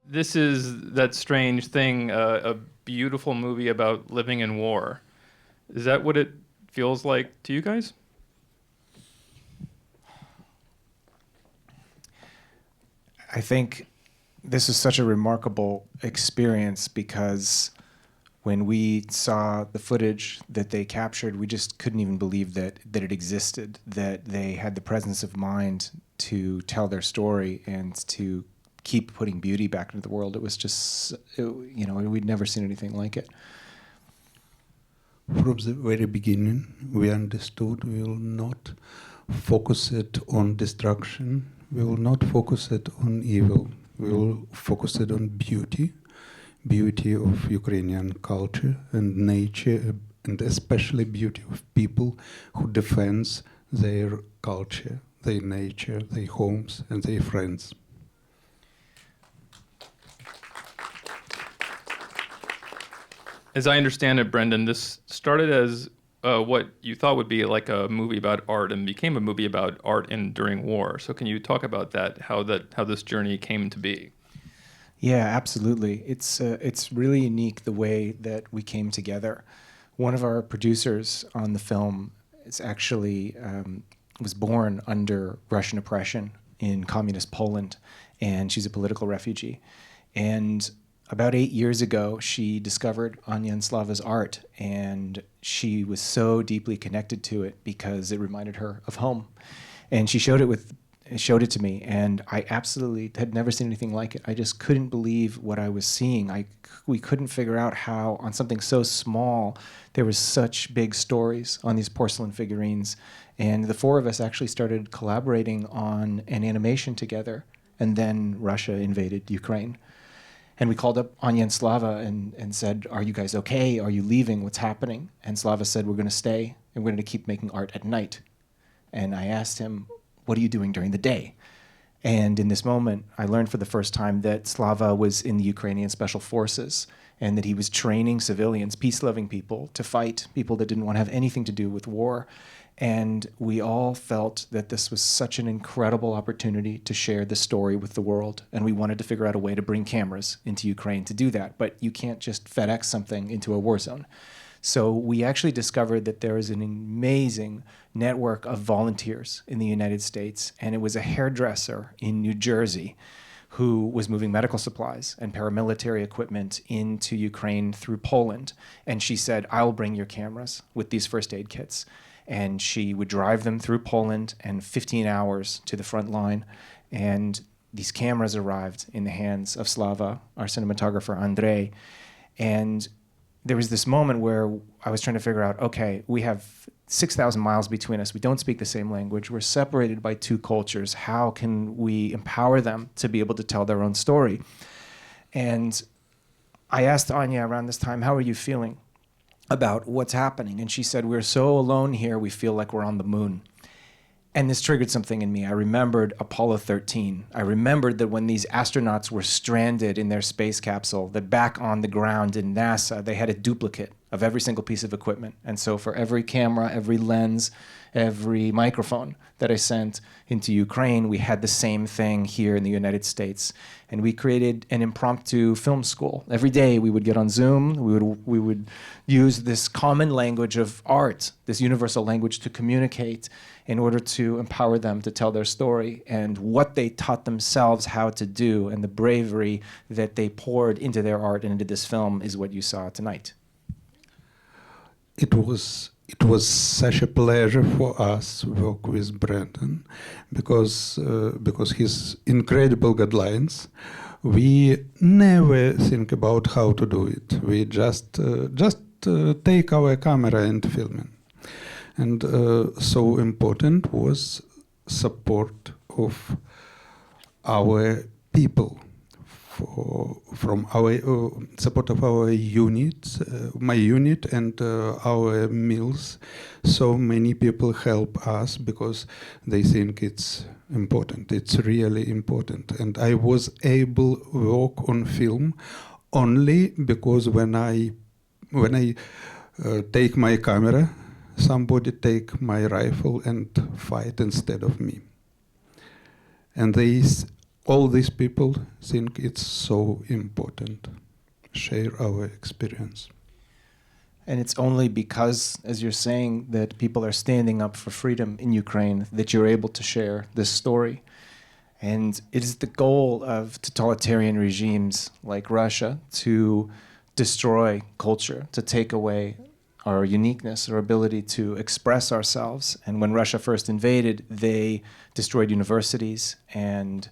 This is that strange thing, a beautiful movie about living in war. Is that what it feels like to you guys? I think this is such a remarkable experience because when we saw the footage that they captured, we just couldn't even believe that it existed, that they had the presence of mind to tell their story and to keep putting beauty back into the world. It was just, we'd never seen anything like it. From the very beginning, we understood we will not focus it on destruction, we will not focus it on evil, we will focus it on beauty of Ukrainian culture and nature, and especially beauty of people who defends their culture, their nature, their homes, and their friends. As I understand it, Brendan, this started as what you thought would be like a movie about art and became a movie about art during war. So can you talk about that, how this journey came to be? Yeah, absolutely. It's really unique the way that we came together. One of our producers on the film is actually was born under Russian oppression in communist Poland, and she's a political refugee. And about 8 years ago, she discovered Anya and Slava's art, and she was so deeply connected to it because it reminded her of home. And she showed it to me, and I absolutely had never seen anything like it. I just couldn't believe what I was seeing. We couldn't figure out how, on something so small, there was such big stories on these porcelain figurines. And the four of us actually started collaborating on an animation together, and then Russia invaded Ukraine. And we called up Anya and Slava and said, "Are you guys okay? Are you leaving? What's happening?" And Slava said, "We're going to stay, and we're going to keep making art at night." And I asked him, "What are you doing during the day?" And in this moment, I learned for the first time that Slava was in the Ukrainian Special Forces and that he was training civilians, peace-loving people, to fight people that didn't want to have anything to do with war. And we all felt that this was such an incredible opportunity to share the story with the world. And we wanted to figure out a way to bring cameras into Ukraine to do that. But you can't just FedEx something into a war zone. So we actually discovered that there is an amazing network of volunteers in the United States, and it was a hairdresser in New Jersey who was moving medical supplies and paramilitary equipment into Ukraine through Poland. And she said, "I will bring your cameras with these first aid kits." And she would drive them through Poland and 15 hours to the front line. And these cameras arrived in the hands of Slava, our cinematographer, Andrei. And there was this moment where I was trying to figure out, okay, we have 6,000 miles between us. We don't speak the same language. We're separated by two cultures. How can we empower them to be able to tell their own story? And I asked Anya around this time, "How are you feeling about what's happening?" And she said, "We're so alone here, we feel like we're on the moon." And this triggered something in me. I remembered Apollo 13. I remembered that when these astronauts were stranded in their space capsule, that back on the ground in NASA, they had a duplicate of every single piece of equipment. And so for every camera, every lens, every microphone that I sent into Ukraine, we had the same thing here in the United States. And we created an impromptu film school. Every day we would get on Zoom, we would use this common language of art, this universal language to communicate in order to empower them to tell their story. And what they taught themselves how to do and the bravery that they poured into their art and into this film is what you saw tonight. It was such a pleasure for us to work with Brendan because his incredible guidelines. We never think about how to do it. We just take our camera and film it. And so important was support of our people, from our support of our unit, my unit, and our mills. So many people help us because they think it's important. It's really important. And I was able to work on film only because when I take my camera, somebody take my rifle and fight instead of me. And there is all these people think it's so important. Share our experience. And it's only because, as you're saying, that people are standing up for freedom in Ukraine that you're able to share this story. And it is the goal of totalitarian regimes like Russia to destroy culture, to take away our uniqueness, our ability to express ourselves. And when Russia first invaded, they destroyed universities and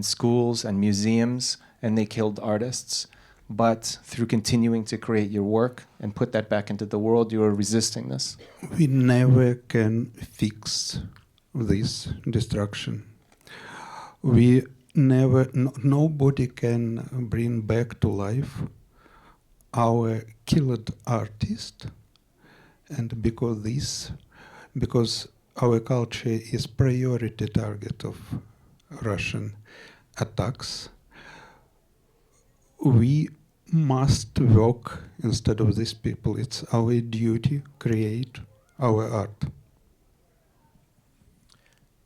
schools and museums, and they killed artists. But through continuing to create your work and put that back into the world, you are resisting this. We never can fix this destruction. We never, nobody can bring back to life our killed artist, and because our culture is priority target of Russian attacks, we must work instead of these people. It's our duty create our art.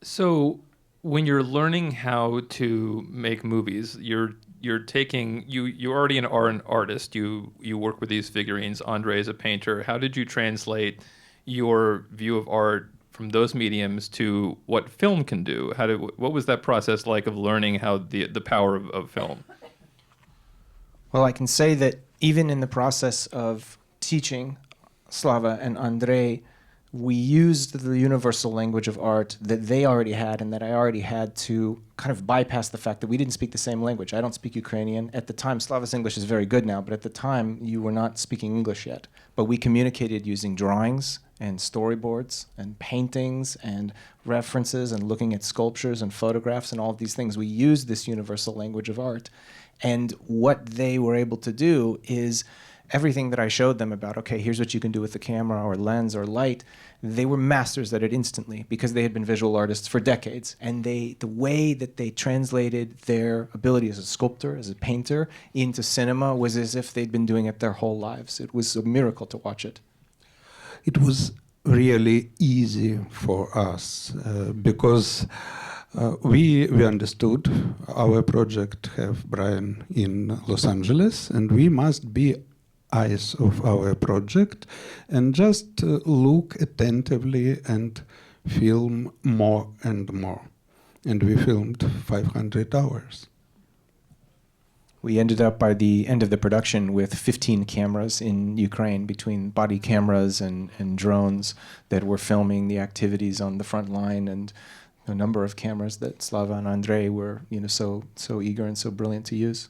So when you're learning how to make movies, you're taking you're already an artist. You work with these figurines. Andrei is a painter. How did you translate your view of art from those mediums to what film can do? What was that process like of learning how the power of film? Well, I can say that even in the process of teaching Slava and Andrei, we used the universal language of art that they already had and that I already had to kind of bypass the fact that we didn't speak the same language. I don't speak Ukrainian. At the time, Slava's English is very good now, but at the time, you were not speaking English yet. But we communicated using drawings and storyboards and paintings and references and looking at sculptures and photographs and all of these things. We used this universal language of art. And what they were able to do is everything that I showed them about, okay, here's what you can do with the camera or lens or light, they were masters at it instantly because they had been visual artists for decades. And the way that they translated their ability as a sculptor, as a painter, into cinema was as if they'd been doing it their whole lives. It was a miracle to watch it. It was really easy for us because we understood our project have Brian in Los Angeles, and we must be eyes of our project and just look attentively and film more and more. And we filmed 500 hours. We ended up by the end of the production with 15 cameras in Ukraine, between body cameras and drones that were filming the activities on the front line, and a number of cameras that Slava and Andrei were, so eager and so brilliant to use.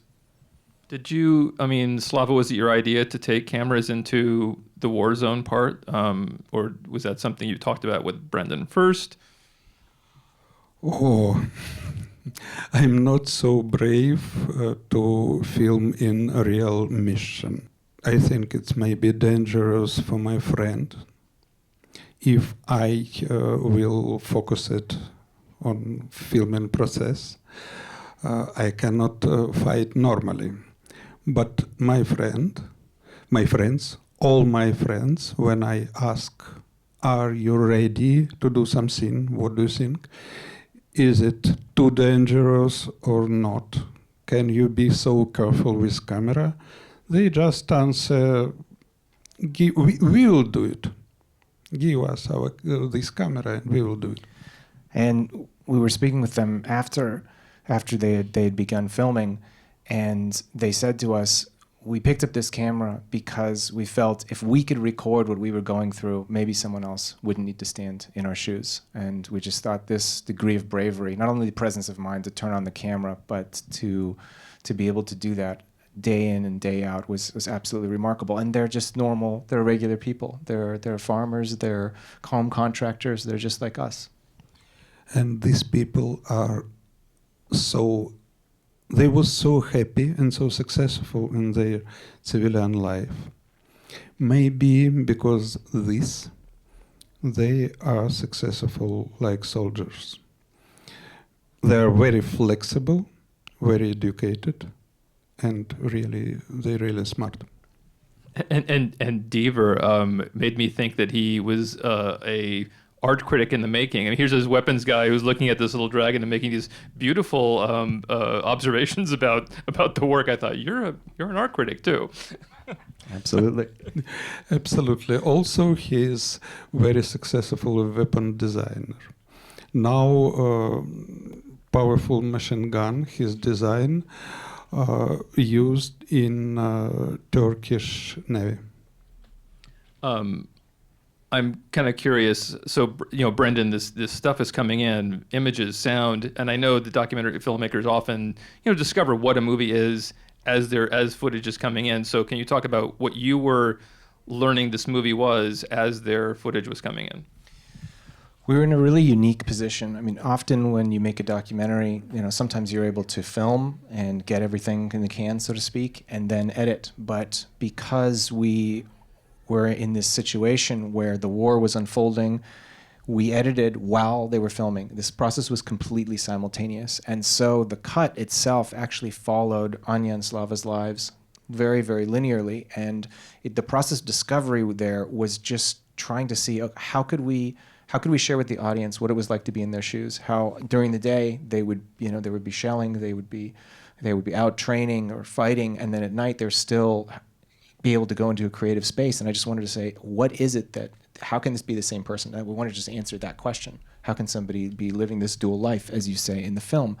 Slava, was it your idea to take cameras into the war zone part? Or was that something you talked about with Brendan first? Oh, I'm not so brave to film in a real mission. I think it's maybe dangerous for my friend if I will focus it on filming process. I cannot fight normally. But all my friends, when I ask, are you ready to do something? What do you think? Is it too dangerous or not? Can you be so careful with camera? They just answer, we will do it. Give us this camera and we will do it. And we were speaking with them after they had begun filming, and they said to us, we picked up this camera because we felt if we could record what we were going through, maybe someone else wouldn't need to stand in our shoes. And we just thought this degree of bravery, not only the presence of mind to turn on the camera, but to be able to do that day in and day out was absolutely remarkable. And they're just normal, they're regular people. They're farmers, they're calm contractors, they're just like us. And these people are they were so happy and so successful in their civilian life. Maybe because they are successful like soldiers. They are very flexible, very educated, and they're really smart. And Deaver made me think that he was a art critic in the making. I mean, here's this weapons guy who's looking at this little dragon and making these beautiful observations about the work. I thought, you're an art critic too. Absolutely. Absolutely. Also, he is very successful weapon designer. Now, powerful machine gun, his design, used in Turkish Navy. I'm kind of curious. So, Brendan, this stuff is coming in, images, sound, and I know the documentary filmmakers often, discover what a movie is as footage is coming in. So, can you talk about what you were learning this movie was as their footage was coming in? We were in a really unique position. I mean, often when you make a documentary, sometimes you're able to film and get everything in the can, so to speak, and then edit. But because we were in this situation where the war was unfolding, we edited while they were filming. This process was completely simultaneous. And so the cut itself actually followed Anya and Slava's lives very, very linearly. And the process of discovery there was just trying to see how could we share with the audience what it was like to be in their shoes? How during the day they would, there would be shelling, they would be out training or fighting, and then at night they're still be able to go into a creative space. And I just wanted to say, what is it how can this be the same person? We wanted to just answer that question. How can somebody be living this dual life, as you say in the film?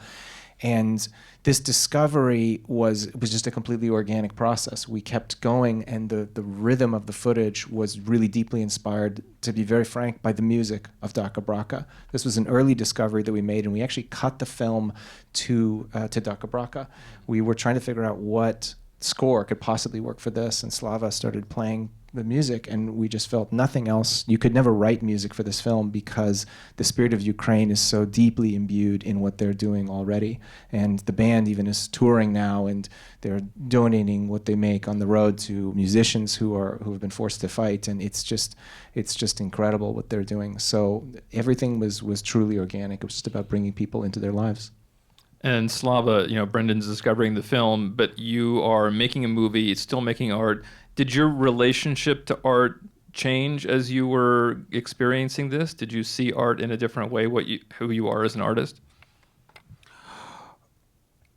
And this discovery was just a completely organic process. We kept going, and the rhythm of the footage was really deeply inspired, to be very frank, by the music of Daka Braka. This was an early discovery that we made, and we actually cut the film to Daka Braka. We were trying to figure out what score could possibly work for this, and Slava started playing the music, and we just felt nothing else. You could never write music for this film because the spirit of Ukraine is so deeply imbued in what they're doing already. And the band even is touring now, and they're donating what they make on the road to musicians who have been forced to fight, and it's just incredible what they're doing. So everything was truly organic. It was just about bringing people into their lives. And Slava, Brendan's discovering the film, but you are making a movie, still making art. Did your relationship to art change as you were experiencing this? Did you see art in a different way, who you are as an artist?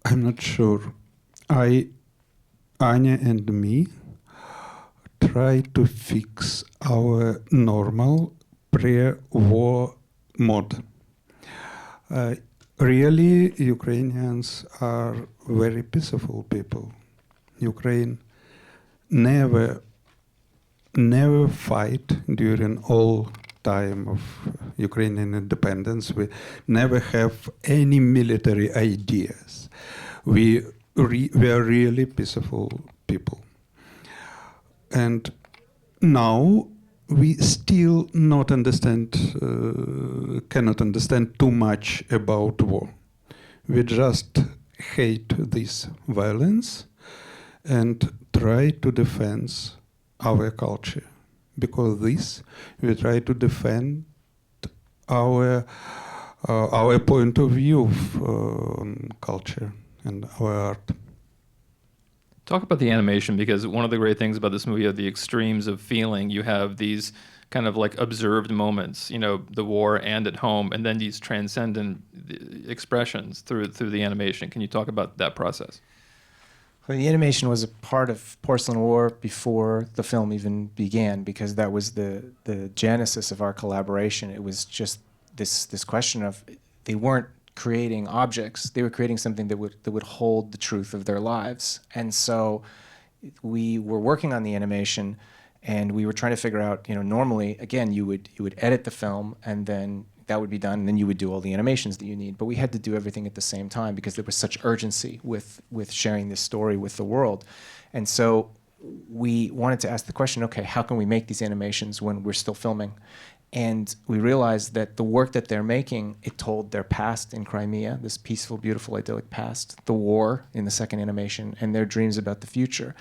I'm not sure. Anya and me try to fix our normal pre-war mode. Really, Ukrainians are very peaceful people. Ukraine never fight during all time of Ukrainian independence. We never have any military ideas. We are really peaceful people. And now we still cannot understand too much about war. We just hate this violence and try to defend our culture, because we try to defend our point of view of culture and our art. Talk about the animation, because one of the great things about this movie are the extremes of feeling. You have these kind of like observed moments, the war and at home, and then these transcendent expressions through the animation. Can you talk about that process? Well, the animation was a part of Porcelain War before the film even began, because that was the genesis of our collaboration. It was just this question of, they weren't creating objects, they were creating something that would hold the truth of their lives. And so we were working on the animation, and we were trying to figure out, normally, again, you would edit the film, and then that would be done, and then you would do all the animations that you need. But we had to do everything at the same time because there was such urgency with sharing this story with the world. And so we wanted to ask the question, okay, how can we make these animations when we're still filming? And we realized that the work that they're making, it told their past in Crimea, this peaceful, beautiful, idyllic past, the war in the second animation, and their dreams about the future.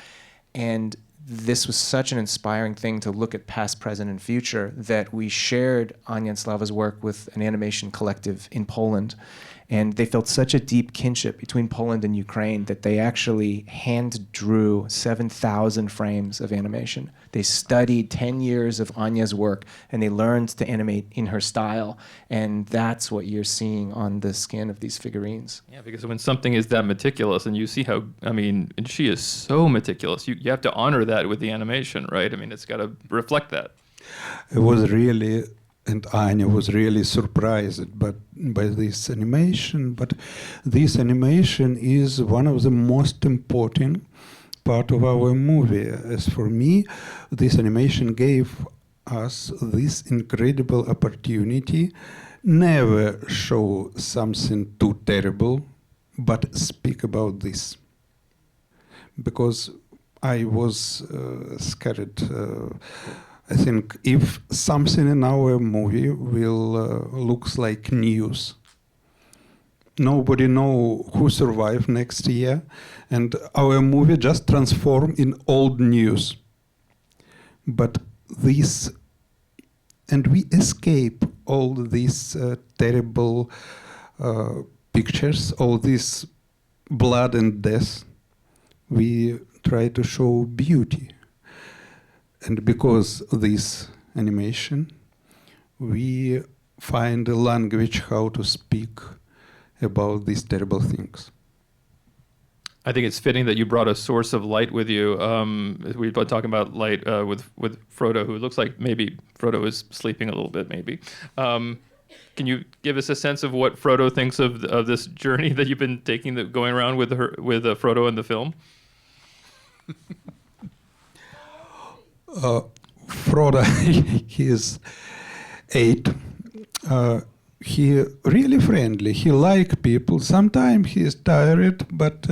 And this was such an inspiring thing to look at past, present, and future that we shared Anya and Slava's work with an animation collective in Poland. And they felt such a deep kinship between Poland and Ukraine that they actually hand drew 7,000 frames of animation. They studied 10 years of Anya's work, and they learned to animate in her style. And that's what you're seeing on the skin of these figurines. Yeah, because when something is that meticulous, and you see how, I mean, and she is so meticulous, you have to honor that with the animation, right? I mean, it's got to reflect that. It was really, and Anya was really surprised by this animation. But this animation is one of the most important part of our movie. As for me, this animation gave us this incredible opportunity, never show something too terrible, but speak about this. Because I was scared. I think if something in our movie will looks like news, nobody know who survived next year, and our movie just transform in old news. But this, and we escape all these terrible pictures, all this blood and death. We try to show beauty. And because of this animation, we find a language how to speak about these terrible things. I think it's fitting that you brought a source of light with you. We've been talking about light with Frodo, who looks like maybe Frodo is sleeping a little bit, maybe. Can you give us a sense of what Frodo thinks of this journey that you've been taking, going around with Frodo in the film? Frodo, he is 8. He really friendly. He like people. Sometimes he is tired, but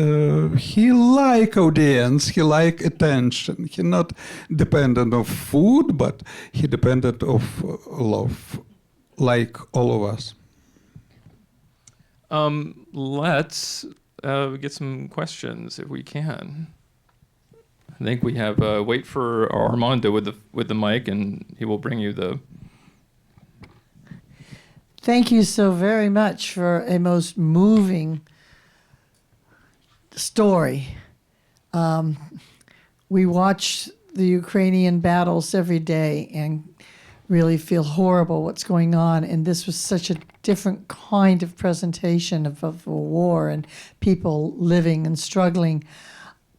he like audience. He like attention. He not dependent of food, but he dependent of love, like all of us. Let's get some questions if we can. I think we have wait for Armando with the mic, and he will bring you the. Thank you so very much for a most moving story. We watch the Ukrainian battles every day and really feel horrible what's going on. And this was such a different kind of presentation of a war and people living and struggling.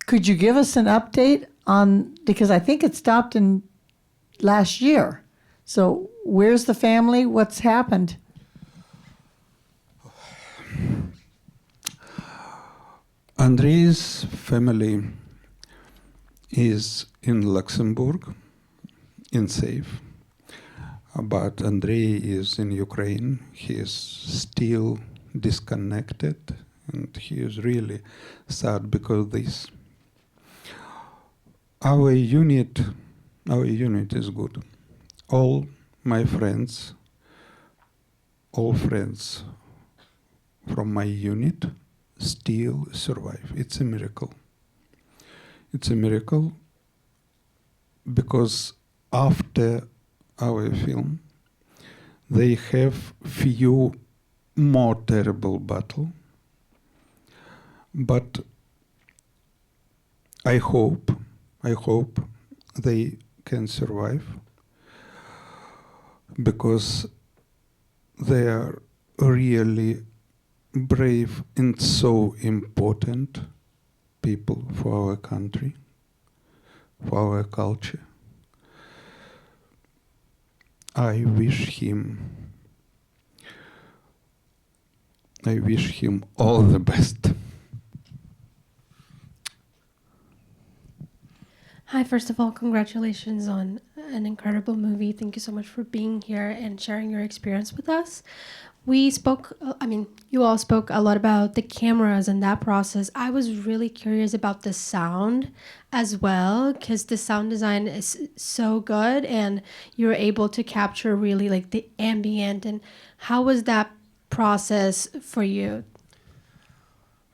Could you give us an update on, because I think it stopped in last year. So where's the family? What's happened? Andrei's family is in Luxembourg, in safe. But Andrei is in Ukraine. He is still disconnected, and he is really sad because of this. Our unit is good. All my friends, all friends from my unit still survive. It's a miracle. It's a miracle because after our film, they have few more terrible battle, but I hope they can survive because they are really brave and so important people for our country, for our culture. I wish him all the best. Hi, first of all, congratulations on an incredible movie. Thank you so much for being here and sharing your experience with us. We spoke, you all spoke a lot about the cameras and that process. I was really curious about the sound as well, because the sound design is so good and you're able to capture really like the ambient. And how was that process for you?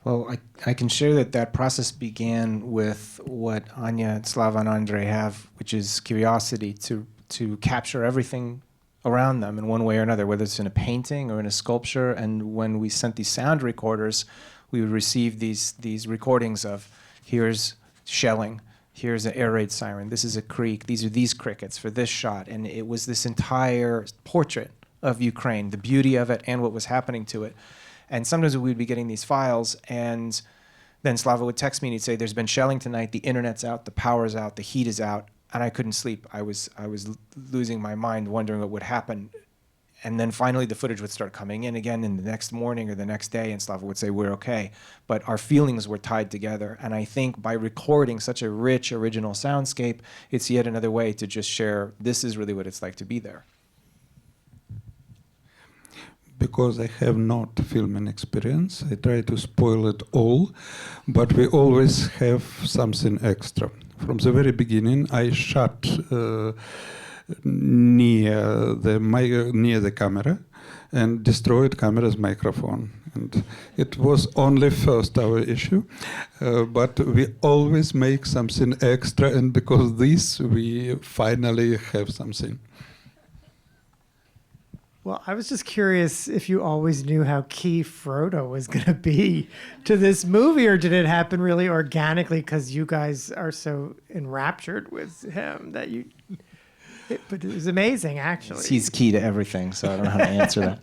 Well, I can share that process began with what Anya, Slava, and Andrei have, which is curiosity to capture everything around them in one way or another, whether it's in a painting or in a sculpture. And when we sent these sound recorders, we would receive these recordings of, here's shelling, here's an air raid siren, this is a creek, these are these crickets for this shot. And it was this entire portrait of Ukraine, the beauty of it and what was happening to it. And sometimes we'd be getting these files, and then Slava would text me and he'd say, there's been shelling tonight, the internet's out, the power's out, the heat is out, and I couldn't sleep. I was losing my mind, wondering what would happen. And then finally the footage would start coming in again in the next morning or the next day, and Slava would say, we're okay. But our feelings were tied together. And I think by recording such a rich, original soundscape, it's yet another way to just share, this is really what it's like to be there. Because I have not filming experience, I try to spoil it all, but we always have something extra. From the very beginning, I shot near the camera and destroyed camera's microphone. And it was only first our issue, but we always make something extra, and because this, we finally have something. Well, I was just curious if you always knew how key Frodo was going to be to this movie, or did it happen really organically because you guys are so enraptured with him that you... But it was amazing, actually. He's key to everything, so I don't know how to answer that.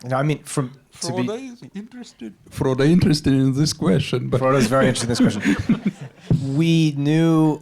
No, I mean, Frodo is interested in this question. But Frodo's very interested in this question. We knew...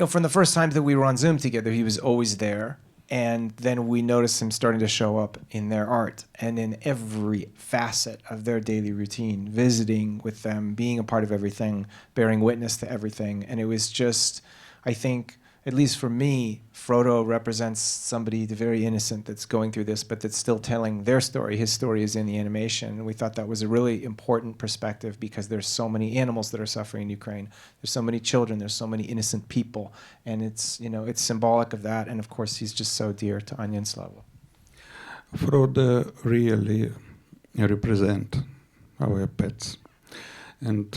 from the first time that we were on Zoom together, he was always there. And then we noticed him starting to show up in their art and in every facet of their daily routine, visiting with them, being a part of everything, bearing witness to everything. And it was just, I think, at least for me, Frodo represents somebody very innocent that's going through this, but that's still telling their story. His story is in the animation. And we thought that was a really important perspective because there's so many animals that are suffering in Ukraine. There's so many children. There's so many innocent people. And it's, it's symbolic of that. And of course, he's just so dear to Anya and Slava. Frodo really represent our pets. And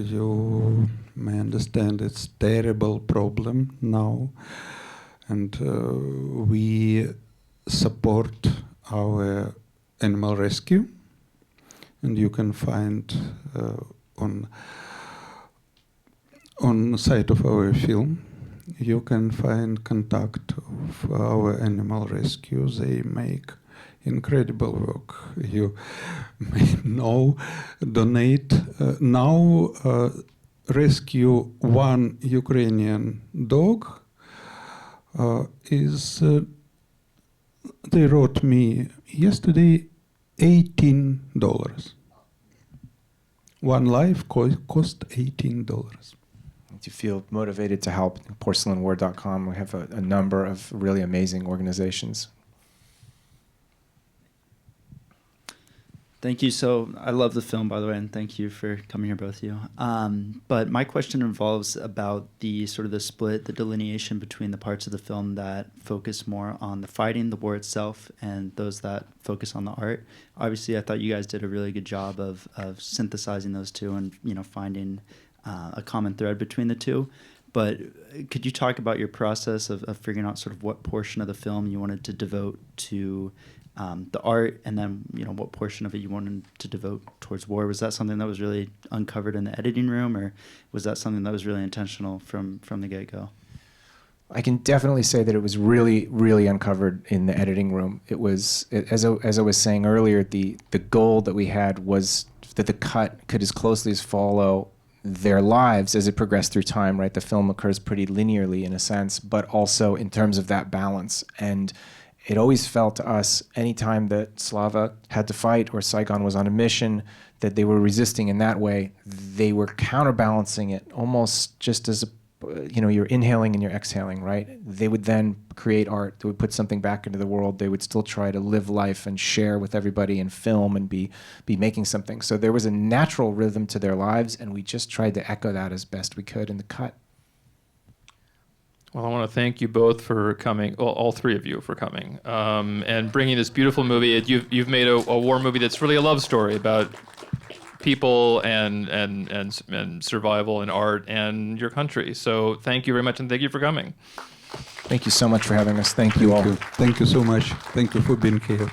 you may understand it's terrible problem now. And we support our animal rescue. And you can find on the site of our film, you can find contact of our animal rescue. They make incredible work. You may know, donate. Now rescue one Ukrainian dog they wrote me yesterday $18. One life cost $18. If you feel motivated to help, porcelainwar.com, we have a number of really amazing organizations. Thank you. So I love the film, by the way, and thank you for coming here, both of you. But my question involves about the sort of the split, the delineation between the parts of the film that focus more on the fighting, the war itself, and those that focus on the art. Obviously, I thought you guys did a really good job of synthesizing those two and finding a common thread between the two. But could you talk about your process of figuring out sort of what portion of the film you wanted to devote to the art, and then what portion of it you wanted to devote towards war? Was that something that was really uncovered in the editing room, or was that something that was really intentional from the get-go? I can definitely say that it was really, really uncovered in the editing room. It was, as I was saying earlier, the goal that we had was that the cut could as closely as follow their lives as it progressed through time, right? The film occurs pretty linearly in a sense, but also in terms of that balance. And it always felt to us, anytime that Slava had to fight or Saigon was on a mission, that they were resisting in that way. They were counterbalancing it almost just as you're inhaling and you're exhaling, right? They would then create art. They would put something back into the world. They would still try to live life and share with everybody and film and be making something. So there was a natural rhythm to their lives, and we just tried to echo that as best we could in the cut. Well, I want to thank you both for coming, well, all three of you for coming, and bringing this beautiful movie. You've made a war movie that's really a love story about people and survival and art and your country. So thank you very much, and thank you for coming. Thank you so much for having us. Thank you all. Thank you so much. Thank you for being here.